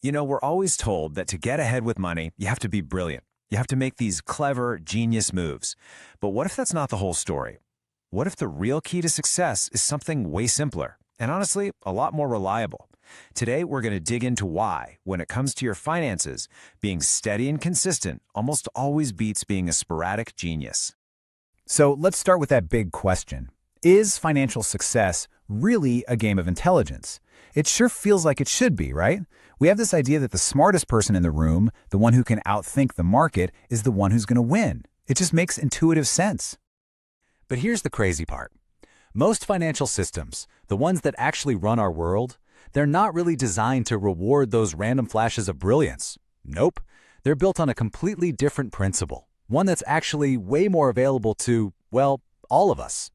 We're always told that to get ahead with money, you have to be brilliant. You have to make these clever, genius moves. But what if that's not the whole story? What if the real key to success is something way simpler and honestly, a lot more reliable? Today, we're going to dig into why, when it comes to your finances, being steady and consistent almost always beats being a sporadic genius. So let's start with that big question. Is financial success really a game of intelligence? It sure feels like it should be, right? We have this idea that the smartest person in the room, the one who can outthink the market, is the one who's going to win. It just makes intuitive sense. But here's the crazy part. Most financial systems, the ones that actually run our world, they're not really designed to reward those random flashes of brilliance. Nope. They're built on a completely different principle, one that's actually way more available to, well, all of us.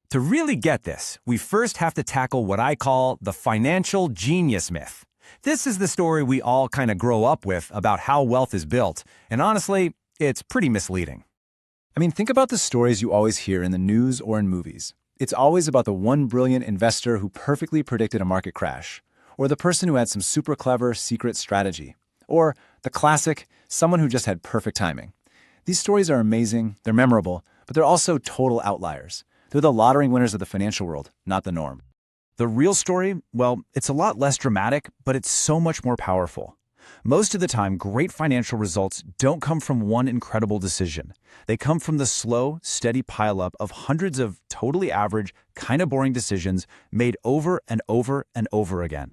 To really get this, we first have to tackle what I call the financial genius myth. This is the story we all kind of grow up with about how wealth is built, and honestly, it's pretty misleading. Think about the stories you always hear in the news or in movies. It's always about the one brilliant investor who perfectly predicted a market crash, or the person who had some super clever secret strategy, or the classic, someone who just had perfect timing. These stories are amazing, they're memorable, but they're also total outliers. They're the lottery winners of the financial world, not the norm. The real story, well, it's a lot less dramatic, but it's so much more powerful. Most of the time, great financial results don't come from one incredible decision. They come from the slow, steady pileup of hundreds of totally average, kind of boring decisions made over and over and over again.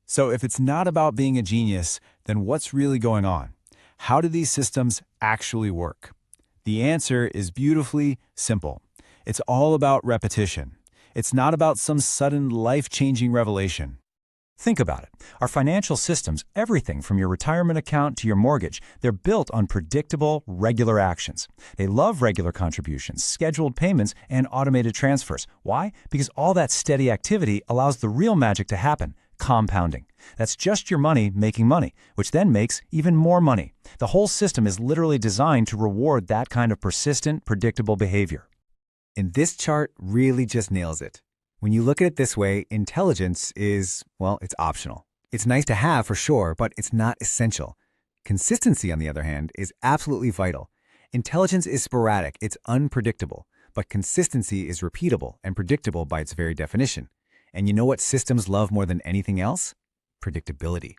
So if it's not about being a genius, then what's really going on? How do these systems actually work? The answer is beautifully simple. It's all about repetition. It's not about some sudden life-changing revelation. Think about it. Our financial systems, everything from your retirement account to your mortgage, they're built on predictable, regular actions. They love regular contributions, scheduled payments, and automated transfers. Why? Because all that steady activity allows the real magic to happen, compounding. That's just your money making money, which then makes even more money. The whole system is literally designed to reward that kind of persistent, predictable behavior. And this chart really just nails it. When you look at it this way, intelligence is, well, it's optional. It's nice to have for sure, but it's not essential. Consistency, on the other hand, is absolutely vital. Intelligence is sporadic, it's unpredictable, but consistency is repeatable and predictable by its very definition. And you know what systems love more than anything else? Predictability.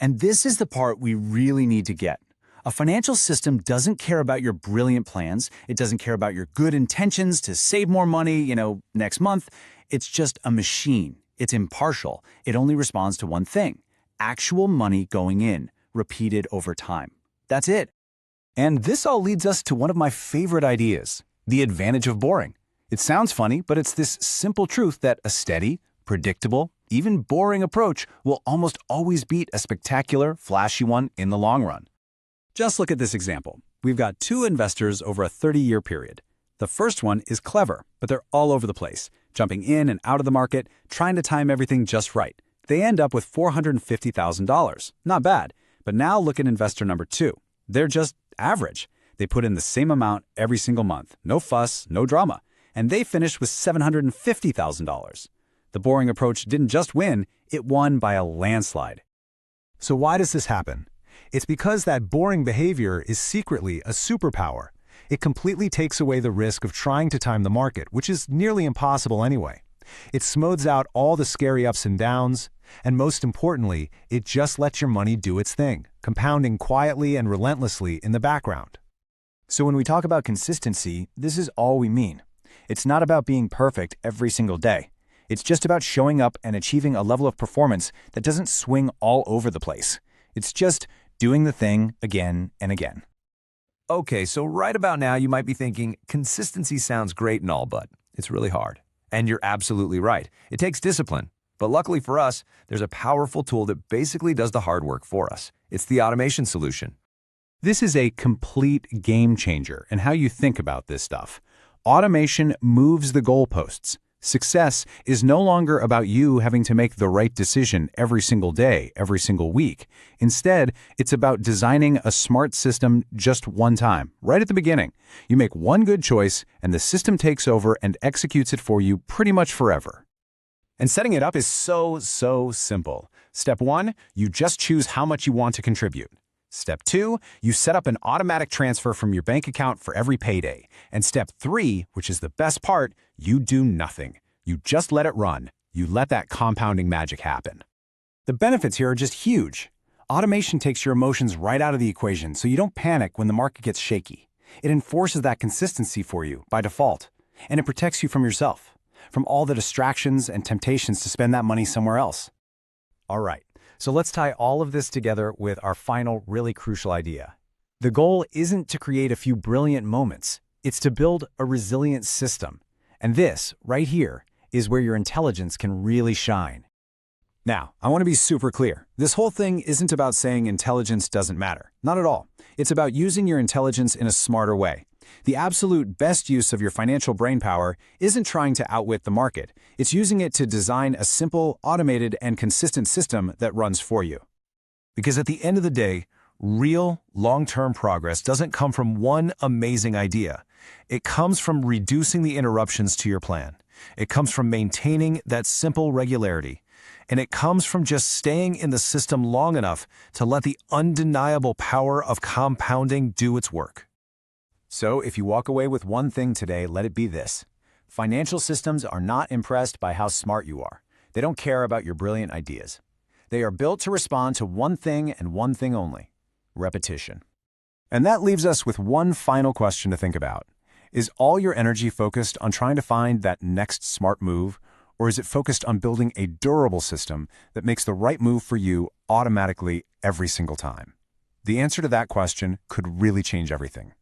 And this is the part we really need to get. A financial system doesn't care about your brilliant plans. It doesn't care about your good intentions to save more money, next month. It's just a machine. It's impartial. It only responds to one thing: actual money going in, repeated over time. That's it. And this all leads us to one of my favorite ideas, the advantage of boring. It sounds funny, but it's this simple truth that a steady, predictable, even boring approach will almost always beat a spectacular, flashy one in the long run. Just look at this example. We've got two investors over a 30-year period. The first one is clever, but they're all over the place, jumping in and out of the market, trying to time everything just right. They end up with $450,000. Not bad. But now look at investor number two. They're just average. They put in the same amount every single month. No fuss, no drama. And they finished with $750,000. The boring approach didn't just win, it won by a landslide. So why does this happen? It's because that boring behavior is secretly a superpower. It completely takes away the risk of trying to time the market, which is nearly impossible anyway. It smooths out all the scary ups and downs, and most importantly, it just lets your money do its thing, compounding quietly and relentlessly in the background. So when we talk about consistency, this is all we mean. It's not about being perfect every single day. It's just about showing up and achieving a level of performance that doesn't swing all over the place. It's just doing the thing again and again. Okay, so right about now you might be thinking, consistency sounds great and all, but it's really hard. And you're absolutely right. It takes discipline. But luckily for us, there's a powerful tool that basically does the hard work for us. It's the automation solution. This is a complete game changer in how you think about this stuff. Automation moves the goalposts. Success is no longer about you having to make the right decision every single day, every single week. Instead, it's about designing a smart system just one time, right at the beginning. You make one good choice, and the system takes over and executes it for you pretty much forever. And setting it up is so simple. Step 1, you just choose how much you want to contribute. Step 2, you set up an automatic transfer from your bank account for every payday. And step 3, which is the best part, you do nothing. You just let it run. You let that compounding magic happen. The benefits here are just huge. Automation takes your emotions right out of the equation, so you don't panic when the market gets shaky. It enforces that consistency for you by default, and it protects you from yourself, from all the distractions and temptations to spend that money somewhere else. All right, so let's tie all of this together with our final really crucial idea. The goal isn't to create a few brilliant moments. It's to build a resilient system. And this, right here, is where your intelligence can really shine. Now, I want to be super clear. This whole thing isn't about saying intelligence doesn't matter. Not at all. It's about using your intelligence in a smarter way. The absolute best use of your financial brainpower isn't trying to outwit the market. It's using it to design a simple, automated, and consistent system that runs for you. Because at the end of the day, real, long-term progress doesn't come from one amazing idea. It comes from reducing the interruptions to your plan. It comes from maintaining that simple regularity. And it comes from just staying in the system long enough to let the undeniable power of compounding do its work. So if you walk away with one thing today, let it be this. Financial systems are not impressed by how smart you are. They don't care about your brilliant ideas. They are built to respond to one thing and one thing only: repetition. And that leaves us with one final question to think about. Is all your energy focused on trying to find that next smart move, or is it focused on building a durable system that makes the right move for you automatically every single time? The answer to that question could really change everything.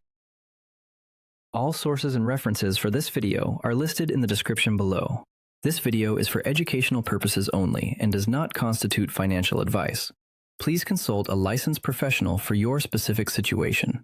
All sources and references for this video are listed in the description below. This video is for educational purposes only and does not constitute financial advice. Please consult a licensed professional for your specific situation.